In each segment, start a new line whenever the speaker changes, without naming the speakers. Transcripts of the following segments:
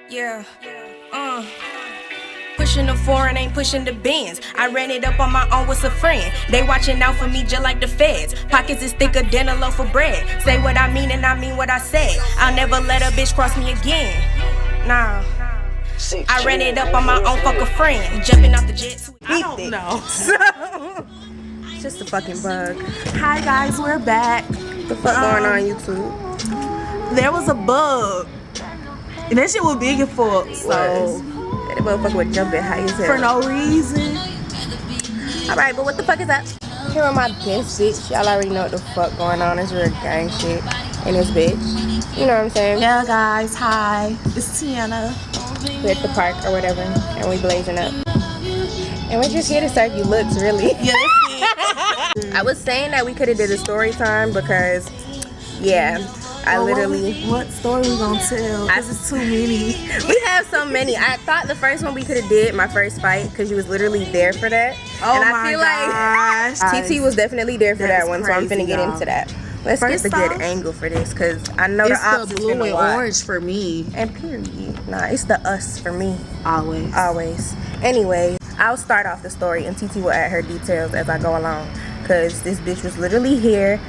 Yeah. Pushing the foreign, ain't pushing the bins. I ran it up on my own with a friend. They watching out for me just like the feds. Pockets is thicker than a loaf of bread. Say what I mean and I mean what I said. I'll never let a bitch cross me again. Nah. I ran it up on my own, fuck a friend. Jumping off the jet.
I don't know.
It's just a fucking bug.
Hi guys, we're back.
What the fuck going on YouTube?
There was a bug. And that shit was big as fuck. So
that motherfucker was jumping high as hell.
for no reason.
Alright, but what the fuck is up? Here with my best bitch. Y'all already know what the fuck going on. It's real gang shit in this bitch. You know what I'm saying?
Yeah guys, hi. It's Tiana.
We're at the park or whatever, and we blazing up. And we're just here to serve you looks, really.
Yeah,
I was saying that we could have did a story time because, yeah,
what story we gonna tell? Because it's too many.
We have so many. I thought the first one we could have did my first fight because you was literally there for that.
Oh
and
my
I feel
gosh.
like TT was definitely there for that one, so I'm finna get
y'all.
into that. Let's get the good angle for this because I know
It's
the ops
the
is
blue
finna
and
watch.
orange for me.
And period. Nah, it's the us for me.
Always.
Always. Anyway, I'll start off the story and TT will add her details as I go along. Because this bitch was literally here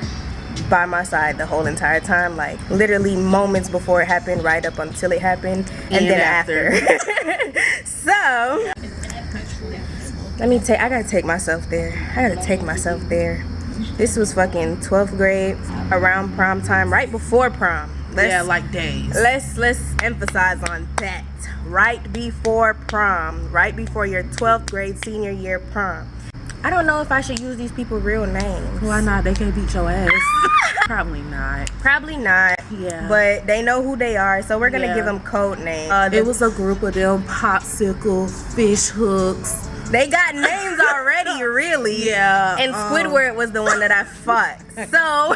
by my side the whole entire time. Like, literally moments before it happened, right up until it happened, and then after. So, I gotta take myself there. This was fucking 12th grade, around prom time, right before prom.
Like days.
Let's emphasize on that. Right before prom, right before your 12th grade senior year prom. I don't know if I should use these people's real names.
Why not? They can't beat your ass. Probably not.
Probably not.
Yeah.
But they know who they are, so we're gonna give them code names.
It was a group of them: popsicle, fish hooks.
They got names already, really.
Yeah.
And Squidward was the one that I fought. So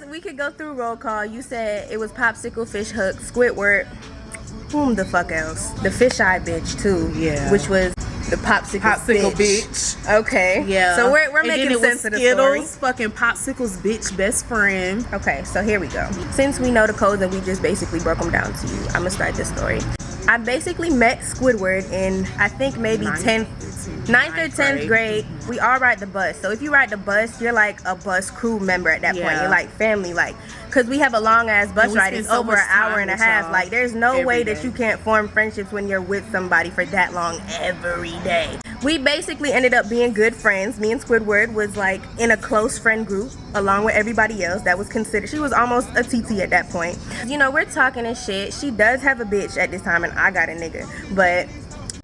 we could go through roll call. You said it was popsicle, fish hook, Squidward. Whom the fuck else? The fish eye bitch too.
Yeah.
Which was the popsicle bitch. Okay.
Yeah.
So we're making sense of the story.
Fucking popsicle's bitch best friend.
Okay, so here we go. Since we know the codes and we just basically broke them down to you, I'm gonna start this story. I basically met Squidward in, I think maybe 9th or 10th grade. We all ride the bus. So if you ride the bus, you're like a bus crew member at that point. You're like family, like, because we have a long ass bus ride. It's over an hour and a half. Like, there's no way that you can't form friendships when you're with somebody for that long every day. We basically ended up being good friends. Me and Squidward was like in a close friend group along with everybody else that was considered. She was almost a TT at that point. You know, we're talking and shit. She does have a bitch at this time and I got a nigga. But,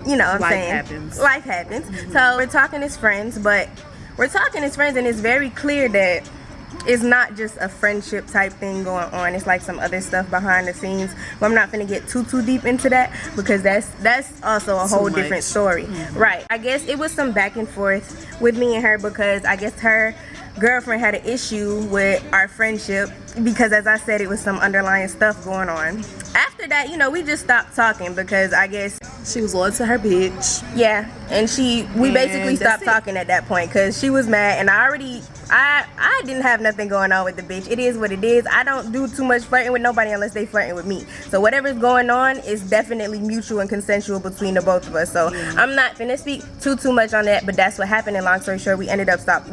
you know what I'm saying? Life happens. So we're talking as friends, but we're talking as friends and it's very clear that it's not just a friendship type thing going on. It's like some other stuff behind the scenes. But I'm not gonna get too deep into that because that's also a whole different story. Right. I guess it was some back and forth with me and her because I guess her girlfriend had an issue with our friendship because, as I said, it was some underlying stuff going on. After that, you know, we just stopped talking because I guess
she was loyal to her bitch.
Yeah, and we basically stopped talking at that point because she was mad, and I didn't have nothing going on with the bitch. It is what it is. I don't do too much flirting with nobody unless they flirting with me. So whatever's going on is definitely mutual and consensual between the both of us. So I'm not finna speak too much on that, but that's what happened. And long story short, we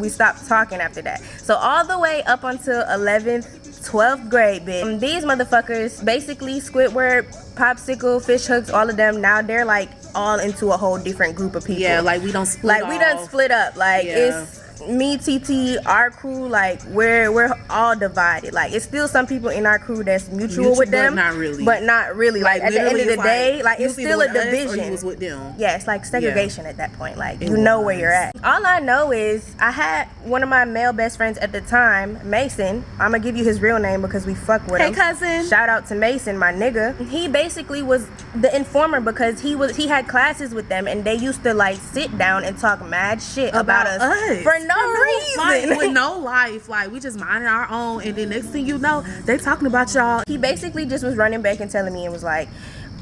stopped talking after that. So all the way up until 11th, 12th grade, bitch. These motherfuckers, basically Squidward, popsicle, fish hooks, all of them, now they're like all into a whole different group of people.
Yeah, like we don't split off.
We done split up. Like it's me, TT, our crew, like we're all divided. Like it's still some people in our crew that's mutual with them, but not really. Like at the end of the day, like it's still a division.
You was with them.
Yeah, it's like segregation at that point. Like you know where you're at. All I know is I had one of my male best friends at the time, Mason. I'm gonna give you his real name because we fuck with him.
Hey cousin.
Shout out to Mason, my nigga. He basically was the informer because he had classes with them and they used to like sit down and talk mad shit about us. For no reason.
Like, with no life. Like we just minding our own and then next thing you know, they talking about y'all.
He basically just was running back and telling me and was like,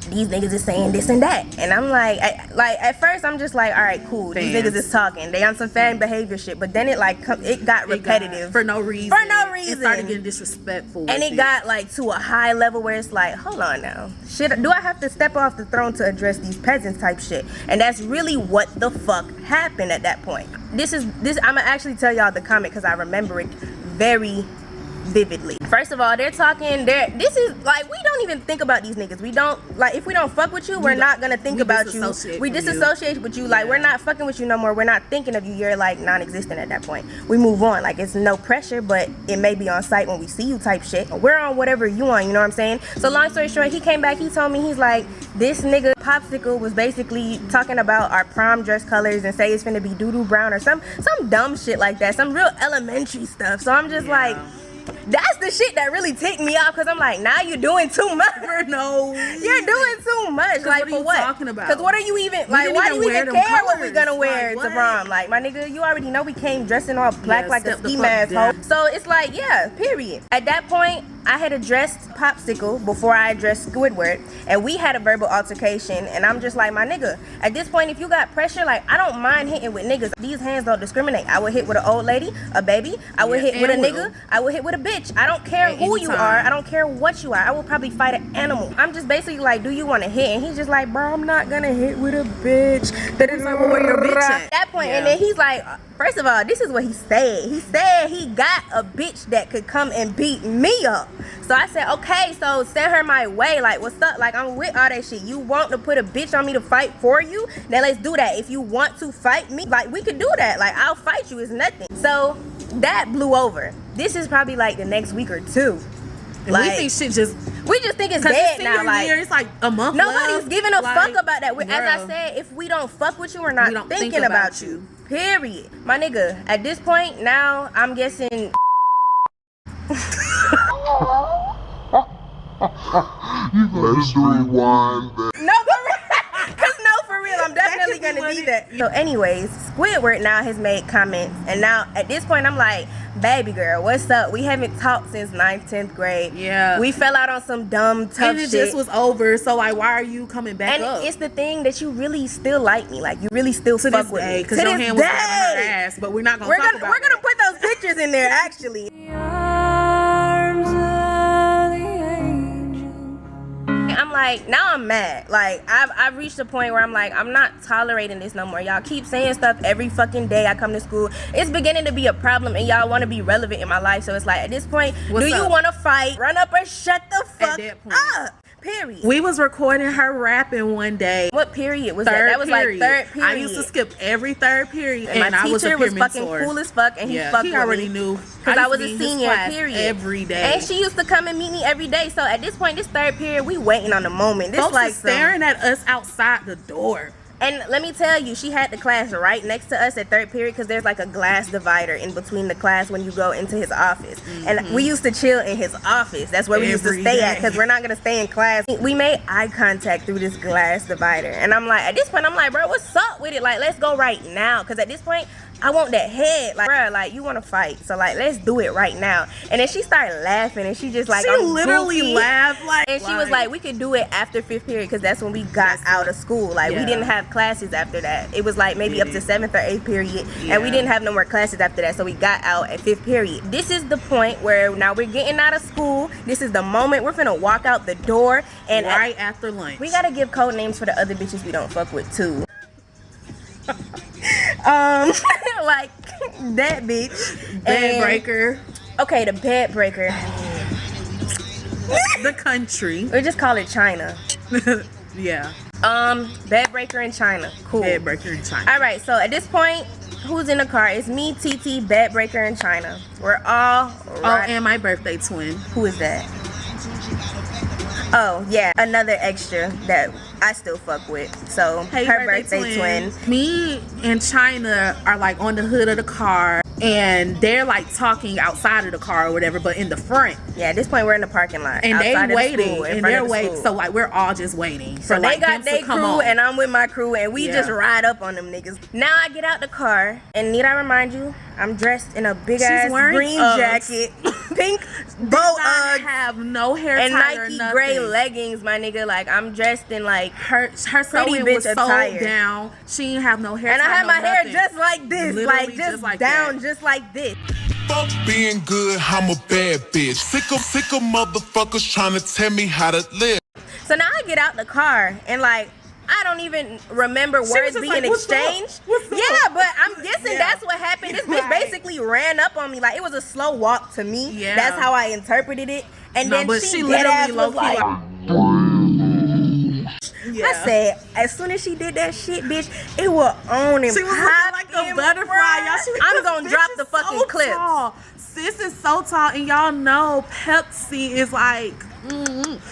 these niggas is saying this and that, and I'm like at first I'm just like, all right, cool, these niggas is talking, they on some fan behavior shit, but then it got repetitive
for no reason. It started getting disrespectful,
and it got like to a high level where it's like, hold on now, shit, do I have to step off the throne to address these peasants type shit? And that's really what the fuck happened at that point. This I'ma actually tell y'all the comment because I remember it very vividly. First of all, they're talking, this is like, we don't even think about these niggas. We don't, like, if we don't fuck with you, we're not gonna think about you. We disassociate with you. Like, we're not fucking with you no more. We're not thinking of you. You're like non-existent at that point. We move on. Like, it's no pressure, but it may be on site when we see you type shit. We're on whatever you on, you know what I'm saying? So long story short, he came back, he told me, he's like, this nigga Popsicle was basically talking about our prom dress colors and say it's finna be doo-doo brown or some dumb shit like that, some real elementary stuff. So I'm just like, that's the shit that really ticked me off, because I'm like, now you're doing too much.
No,
you're doing too much. Like,
what are you
for what?
Talking about?
Because what are you even like? Why do you even care what we're gonna wear to prom? Like, my nigga, you already know we came dressing all black like a ski mask hoe. So it's like, yeah, period. At that point, I had addressed Popsicle before I addressed Squidward, and we had a verbal altercation, and I'm just like, my nigga, at this point, if you got pressure, like, I don't mind hitting with niggas. These hands don't discriminate. I would hit with an old lady, a baby. I would hit with a nigga. I would hit with a bitch. I don't care who you are. I don't care what you are. I will probably fight an animal. I'm just basically like, do you want to hit? And he's just like, bro, I'm not gonna hit with a bitch. That is like, well, where your bitch at that point? And then he's like, first of all, this is what he said. He said he got a bitch that could come and beat me up. So I said, okay, so send her my way. Like, what's up? Like, I'm with all that shit. You want to put a bitch on me to fight for you? Then let's do that. If you want to fight me, like, we could do that. Like, I'll fight you. It's nothing. So that blew over. This is probably like the next week or two.
Like, we think shit just,
we just think it's dead now. Like,
it's like a month.
Nobody's
left.
giving a
like,
fuck about that. As I said, if we don't fuck with you, we're not thinking about you. Period. My nigga, at this point now, I'm guessing.
Let's rewind that.
No, for real. Cause no, for real, I'm definitely gonna need that. So anyways, Squidward now has made comments, and now at this point I'm like, baby girl, what's up? We haven't talked since 9th, 10th grade.
Yeah.
We fell out on some dumb, tough
shit. And it
shit.
just was over, so like, why are you coming back up?
And it's the thing that you really still like me. Like, you really still fuck with me.
Because your hand was on her ass, but we're not gonna talk about it.
We're gonna put those pictures in there, actually. I'm like, now I'm mad. Like, I've reached a point where I'm like, I'm not tolerating this no more. Y'all keep saying stuff every fucking day I come to school. It's beginning to be a problem, and y'all want to be relevant in my life. So it's like, at this point, do you want to fight? Run up or shut the fuck up. Period.
We was recording her rapping one day.
What period was that? That was like third period.
I used to skip every third period,
and my teacher was fucking cool as fuck, and he fucked with me.
He already knew
because I was a senior. Period.
Every day,
and she used to come and meet me every day. So at this point, this third period, we waiting on the moment. This
folks
like
staring at us outside the door.
And let me tell you, she had the class right next to us at third period, because there's like a glass divider in between the class when you go into his office. And we used to chill in his office. That's where we used to stay at, because we're not going to stay in class. We made eye contact through this glass divider. And I'm like, at this point, I'm like, bro, what's up with it? Like, let's go right now. Because at this point, I want that head. Like, bro, like, you want to fight. So, like, let's do it right now. And then she started laughing, and she just like,
she literally laughed. Like,
and she was like, we could do it after 5th period, because that's when we got out of school. Like, we didn't have classes after that. It was like maybe up to 7th or 8th period. And we didn't have no more classes after that. So we got out at 5th period. This is the point where now we're getting out of school. This is the moment we're finna walk out the door. And
right after lunch.
We gotta give code names for the other bitches we don't fuck with too. Like that bitch.
Bed breaker.
Okay, the bed breaker.
The country.
We just call it China.
Yeah.
Bed breaker in China. Cool.
Bed breaker in China.
All right, so at this point, who's in the car? It's me, TT, bed breaker in China. We're all
and my birthday twin.
Who is that? Oh yeah, another extra that I still fuck with. So
hey,
her birthday twin.
Me and China are like on the hood of the car, and they're like talking outside of the car or whatever, but in the front.
Yeah, at this point we're in the parking lot.
And they waiting, and they're waiting. So like we're all just waiting.
So they got their crew, and I'm with my crew, and we just ride up on them niggas. Now I get out the car, and need I remind you, I'm dressed in a big ass green jacket. pink bow
have no hair
and
tie or
Nike
nothing.
gray leggings, my nigga. Like, I'm dressed in like
her sewing
bitch
was
attire.
sewed down. She didn't have no hair
and
tie,
I had
no
my hair
nothing.
just like this,
Literally
like just
like
down,
that.
just like this.
Fuck being good, I'm a bad bitch. Sick of motherfuckers trying to tell me how to live.
So now I get out the car and like I don't even remember words
just
being
like, "What's
exchanged.
up? What's up?"
Yeah, but I'm guessing
Yeah.
that's what happened. This bitch
Right.
basically ran up on me. Like, it was a slow walk to me.
Yeah.
That's how I interpreted it. And
No,
then
but
she
literally
deadass was
low-key
like,
yeah.
I said, as soon as she did that shit, bitch, it was on and
She was
pop
looking like a
and
butterfly,
fry.
y'all.
I'm gonna drop the fucking clips.
Tall. Sis is so tall, and y'all know Pepsi is like,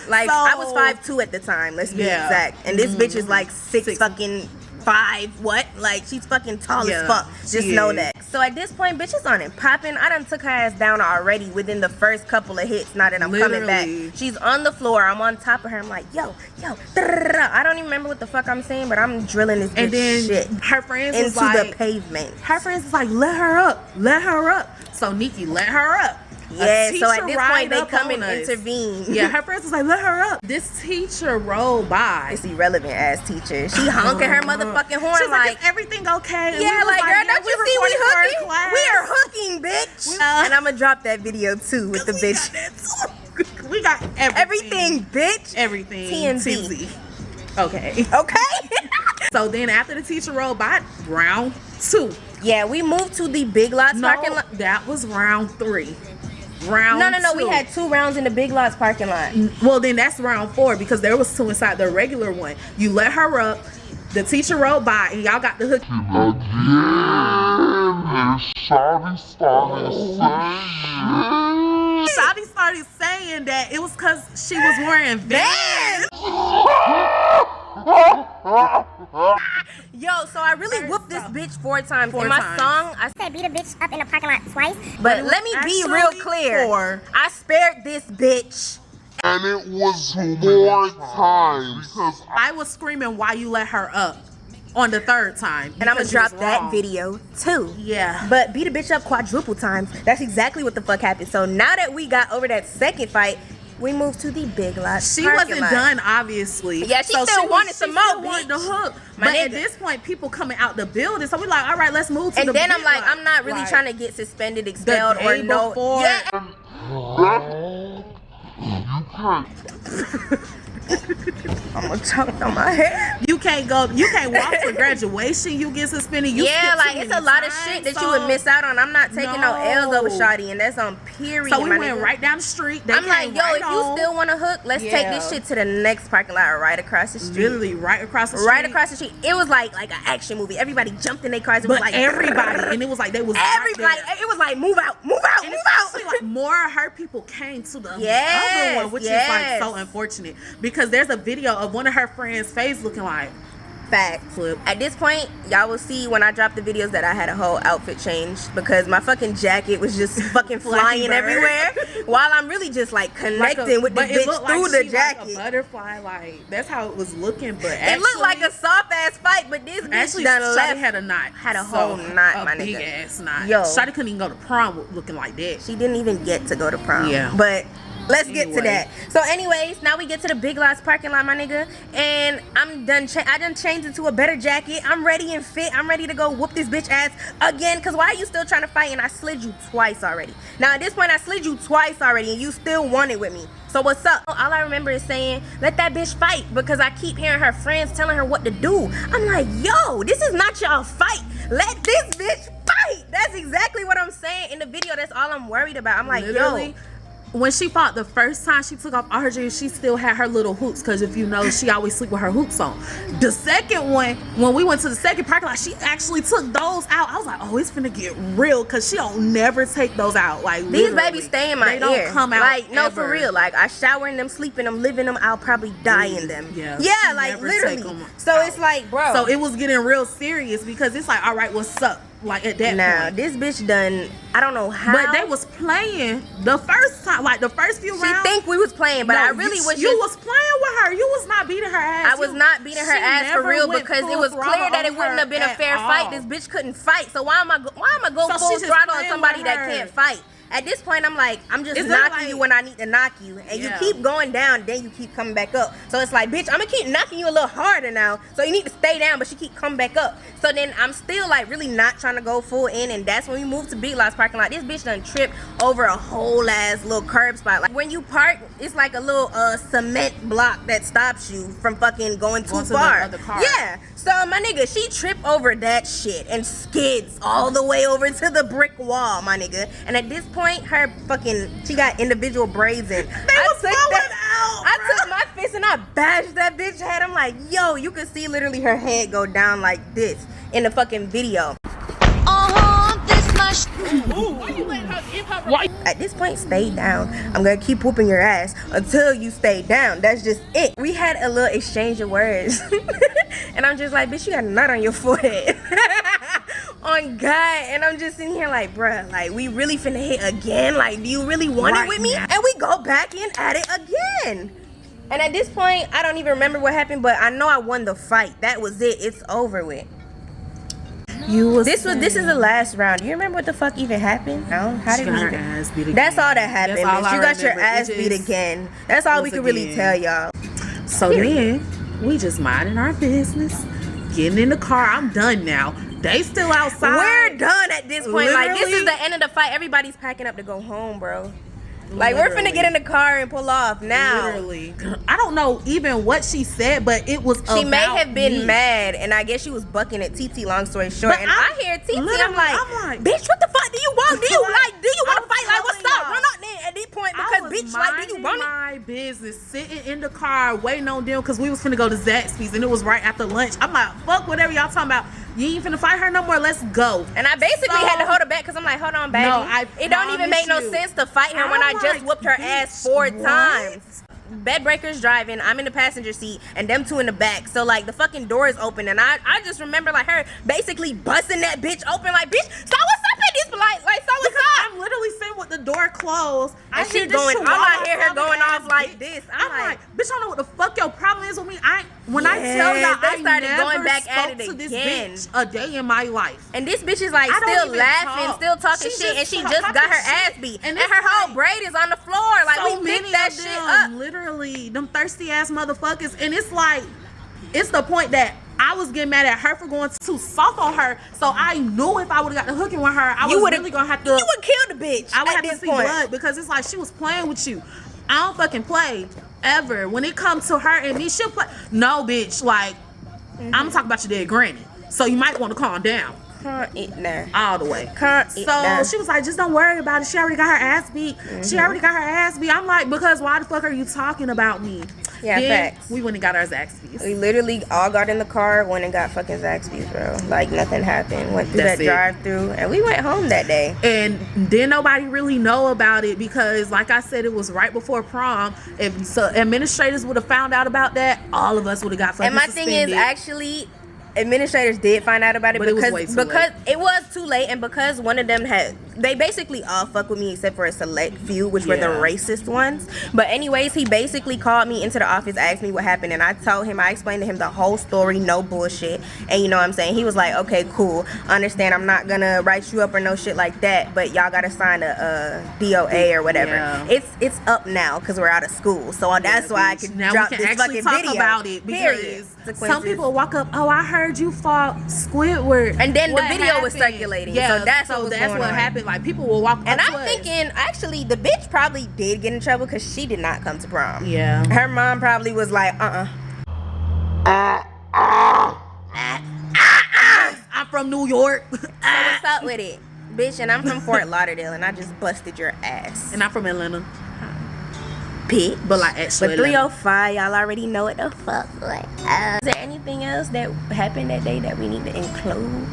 Like,
so,
I was 5'2" at the time, let's be
Yeah.
exact. And this bitch is like six fucking 5, what? Like, she's fucking tall
Yeah,
as fuck. Just
she
know
is.
that. So at this point, bitch is on and popping. I done took her ass down already within the first couple of hits. Now that I'm coming
Literally.
back. She's on the floor. I'm on top of her. I'm like, yo. I don't even remember what the fuck I'm saying, but I'm drilling this bitch
and then
shit
her friends was
into
like,
the pavement.
her friends was like, let her up. So Nikki let her up.
Yeah,
A
so at
teacher
this
ride
point, they
up
come
on
and
us.
intervene.
Yeah, her friends was like, let her up. This teacher rolled by.
This irrelevant ass teacher. She honking her motherfucking horn
She's like,
like,
is everything okay? And
yeah,
we was
like, girl,
yeah,
don't you see we
recording for
hooking?
class.
We are hooking, bitch. And I'm gonna drop that video too with the
We
bitch.
got that too. We got everything.
Bitch.
Everything.
TMZ.
Okay.
Okay.
So then after the teacher rolled by, round 2.
Yeah, we moved to the Big Lots parking lot.
that was round 3. Round
No.
2.
We had 2 rounds in the Big Lots parking lot.
Well, then that's round 4 because there was 2 inside the regular one. You let her up. The teacher rolled by and y'all got the hook.
Again, and Shawty started saying,
Shawty started saying that it was because she was wearing Vans.
Yo, so I really whooped this bitch 4 times.
4
in my
times.
song, I
Said beat a bitch up in the parking lot twice.
but
it was
let me be
actually
real clear.
4.
I spared this bitch.
and it was 4 times because
I was screaming why you let her up on the 3rd time.
And I'm gonna
because she was
drop that
wrong.
video too.
Yeah.
But beat a bitch up quadruple times. That's exactly what the fuck happened. So now that we got over that second fight, we moved to the Big Lots
She
parking
wasn't
lot.
done, obviously.
Yeah, she still wanted some more,
She wanted the
bitch.
hook.
My
But at
nigga.
this point, people coming out the building, so we like, all right, let's move to
And
the
then I'm
Big
like,
Lots.
I'm not really
Like,
trying to get suspended, expelled, or
day
no.
before.
Yeah. I'm gonna choke on my hair.
You can't walk for graduation. You get suspended. You
Yeah,
skip
like
too
it's
many
a lot of
times,
shit that
so-
you would miss out on. I'm not taking no L's over
No.
Shawty, and that's on period.
So we
my
went
nigga.
right down the street. They
I'm like,
came
yo,
right
if you
on.
still want to hook, let's take
Yeah.
this shit to the next parking lot right across the street.
Literally right across the street.
Right across the street. It was like an action movie. Everybody jumped in their cars. It was
But
like
everybody, and it was like they was
everybody.
right there.
It was like move out,
And especially
out.
like more of her people came to the
Yes,
other one, which
yes.
is like so unfortunate because there's a video of one of her friends' face looking like
Fact.
flip.
At this point, y'all will see when I drop the videos that I had a whole outfit change because my fucking jacket was just fucking flying
bird.
everywhere while I'm really just like connecting with this
but it
bitch
looked
through
like
the
she
jacket.
like a butterfly, like that's how it was looking. But
It looked like a soft ass fight, but this bitch
actually
done
Shawty
left.
had a knot,
Had a whole knot,
a
my
big
nigga.
ass knot.
Yo.
Shawty couldn't even go to prom looking like that.
She didn't even get to go to prom.
Yeah.
But let's get to
Anyway.
that. So anyways, now we get to the Big Lots parking lot, my nigga. And I'm done. I done changed into a better jacket. I'm ready and fit. I'm ready to go whoop this bitch ass again. Because why are you still trying to fight? And I slid you twice already. Now at this point, I slid you twice already. And you still want it with me. So what's up? All I remember is saying, let that bitch fight. Because I keep hearing her friends telling her what to do. I'm like, yo, this is not y'all fight. Let this bitch fight. That's exactly what I'm saying in the video. That's all I'm worried about. I'm like,
Literally,
yo.
when she fought the first time, she took off all her jeans. She still had her little hoops because if you know, she always sleep with her hoops on. The second one, when we went to the second parking lot, she actually took those out. I was like, oh, it's finna get real because she don't never take those out. Like
These
literally.
babies stay in my
They don't
ear.
come out
like, no, for
ever.
real. Like, I shower in them, sleep in them, live in them. I'll probably die in them.
Yeah,
Yeah,
she
like,
never
literally.
take 'em
So
out.
it's like, bro.
So it was getting real serious because it's like, all right, what's up? Like at that
now,
point.
this bitch done, I don't know how.
But they was playing the first time, like the first few
She
rounds.
think we was playing, but
No,
I really was
You
just.
was playing with her. You was not beating her ass.
I was not beating her
She
ass for
never
real
went
because it
full
was clear
throttle
that it
on
wouldn't
her
have been a
at
fair
all.
fight. This bitch couldn't fight. So why am I going
So
full
she's just
throttle on
playing
somebody
with
that
her.
can't fight? at this point, I'm like, I'm just
Is it
knocking
like-
you when I need to knock you. And
Yeah.
you keep going down, then you keep coming back up. So it's like, bitch, I'm gonna keep knocking you a little harder now. So you need to stay down, but she keep coming back up. So then I'm still like really not trying to go full in. And that's when we moved to Big Lots parking lot. This bitch done tripped over a whole ass little curb spot. Like when you park, it's like a little cement block that stops you from fucking going too
Onto the
far.
other car.
Yeah. So my nigga, she tripped over that shit and skids all the way over to the brick wall, my nigga. And at this point, her fucking, she got individual braids in. I took my fist and I bashed that bitch head. I'm like, yo, you could see literally her head go down like this in the fucking video. At this point, stay down. I'm gonna keep whooping your ass until you stay down. That's just it. We had a little exchange of words. And I'm just like, bitch, you got a nut on your forehead. On God. And I'm just sitting here like, bruh, like, we really finna hit again? Like, do you really want it with me? And we go back in at it again. And at this point, I don't even remember what happened, but I know I won the fight. That was it. It's over with. This is the last round. Do you remember what the fuck even happened? No? How did we even?
Ass beat again.
That's all that happened.
That's all
Bitch. You got your
remember.
ass beat again. That's all we could really tell y'all.
So then we just minding our business, getting in the car. I'm done now. They still outside.
We're done at this point. Like, this is
Literally.
the end of the fight. Everybody's packing up to go home, bro. Like, we're finna get in the car and pull off now.
Literally. I don't know even what she said, but it was
She may
about
have been
me.
mad, and I guess she was bucking at TT, long story short.
But
And I hear TT, I'm
literally,
like, bitch, what the fuck do you want? Do you like, do you want to fight? Like, what's up?
telling
Run up then at this point, because, bitch, like, do you want it?
my business, sitting in the car, waiting on them, because we was finna go to Zaxby's, and it was right after lunch. I'm like, fuck whatever y'all talking about. You ain't finna fight her no more. Let's go.
And I basically had to hold her back because I'm like, hold on, baby.
No,
it don't even make no sense to fight her when I just whooped her ass 4 times. Bed breakers driving, I'm in the passenger seat, and them two in the back. So like the fucking door is open, and I just remember like her basically busting that bitch open, like, bitch, so what's up at this, like so what's up?
I'm literally sitting with the door closed.
And she going, I hear her going off like this. I'm like,
bitch, I don't know what the fuck your problem is with me. When I tell y'all,
they
I
started
never
going back at
spoke
it
to this
again.
bitch a day in my life.
And this bitch is like
I don't
still
even
laughing,
talk.
still talking
She
shit,
just
and she just got
talking
her ass
shit.
beat.
And
And
it's
her whole
like-
braid is on the floor. Like,
So
we
many
picked that
of
shit
them,
up.
literally, them thirsty ass motherfuckers. And it's like, it's the point that I was getting mad at her for going too soft on her. So I knew if I would have got the hooking with her, I was really gonna have to.
You would kill the bitch.
I would
at
have to
this
see
point.
blood, because it's like she was playing with you. I don't fucking play ever. When it comes to her and me, she'll play. No, bitch. Like, I'm talking about your dead granny. So you might want to calm down.
Can't eat now.
All the way.
Can't eat now.
So she was like, just don't worry about it. She already got her ass beat. She already got her ass beat. I'm like, because why the fuck are you talking about me?
Yeah,
then
facts.
we went and got our Zaxby's.
We literally all got in the car, went and got fucking Zaxby's, bro. Like, nothing happened. Went through
That's
that
it.
drive-through, and we went home that day.
And then nobody really know about it because, like I said, it was right before prom. If so administrators would have found out about that, all of us would have got fucking
And my
suspended.
thing is, actually, administrators did find out about it,
But it was
because
way too
because
late.
it was too late, and because one of them they basically all fuck with me except for a select few, which were the
Yeah.
racist ones. But anyways, he basically called me into the office, asked me what happened, and I explained to him the whole story, no bullshit. And you know what I'm saying? He was like, okay, cool, understand, I'm not gonna write you up or no shit like that, but y'all gotta sign a DOA or whatever.
Yeah.
It's up now because we're out of school, so that's why I could
now
drop
we
this
can actually
fucking
talk
video.
about it
Period.
because some people walk up, oh, I heard you fought Squidward,
And then the
What
video was
happened?
circulating.
Yeah,
So that's what
that's
going
what
on.
happened. Like, people will walk
And
up
I'm
to us.
thinking, actually, the bitch probably did get in trouble because she did not come to prom.
Yeah.
Her mom probably was like,
I'm from New York.
So what's up with it? Bitch, and I'm from Fort Lauderdale, and I just busted your ass.
And I'm from Atlanta.
Bitch.
But like, actually,
But 305, y'all already know what the fuck. Like, is there anything else that happened that day that we need to include?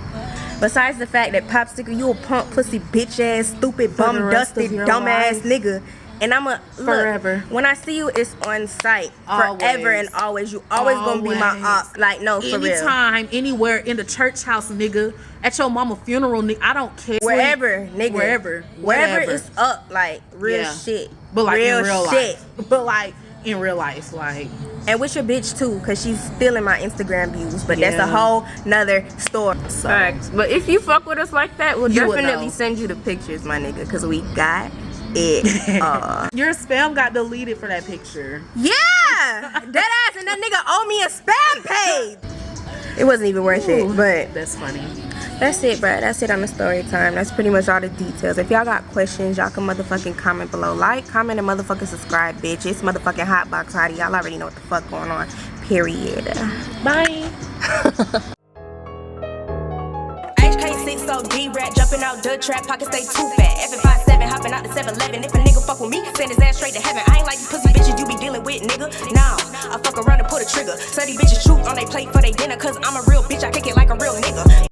Besides the fact that Popsicle, you a punk, pussy, bitch ass, stupid,
For the
bum
rest
dusted,
of your
dumbass
life.
nigga. And I'm
Forever.
Look, when I see you, it's on sight.
Always.
Forever and always. You always gonna be my
Always.
op. Like, no, for real.
Anytime, anywhere, in the church house, nigga. At your mama funeral, nigga. I don't care.
Wherever, nigga.
Wherever.
Wherever
Whatever.
it's up, like, real
Yeah.
shit.
But like, in real
shit.
life. But like, in real life, like.
And with your bitch too, cause she's stealing my Instagram views, but that's a
Yeah.
whole nother story. So,
Facts. But if you fuck with us like that, we'll
you would
definitely
know.
send you the pictures, my nigga, cause we got it.
Your spam got deleted for that picture.
Yeah, that ass and that nigga owe me a spam page. It wasn't even worth it, but
That's funny.
that's it, bruh. That's it on the story time. That's pretty much all the details. If y'all got questions, y'all can motherfucking comment below. Like, comment, and motherfucking subscribe, bitch. It's motherfucking HOTBOXX HOTTIE. Y'all already know what the fuck going on. Period.
Bye.
HK6 OG rap, jumping out the trap, pocket stay too fat. F57 hopping out the 7-Eleven. If a nigga fuck with me, send his ass straight to heaven. I ain't like these pussy bitches you be dealing with, nigga. Nah, I fuck around and pull the trigger. Say these bitches shoot on they plate for they dinner, cause I'm a real bitch, I kick it like a real nigga.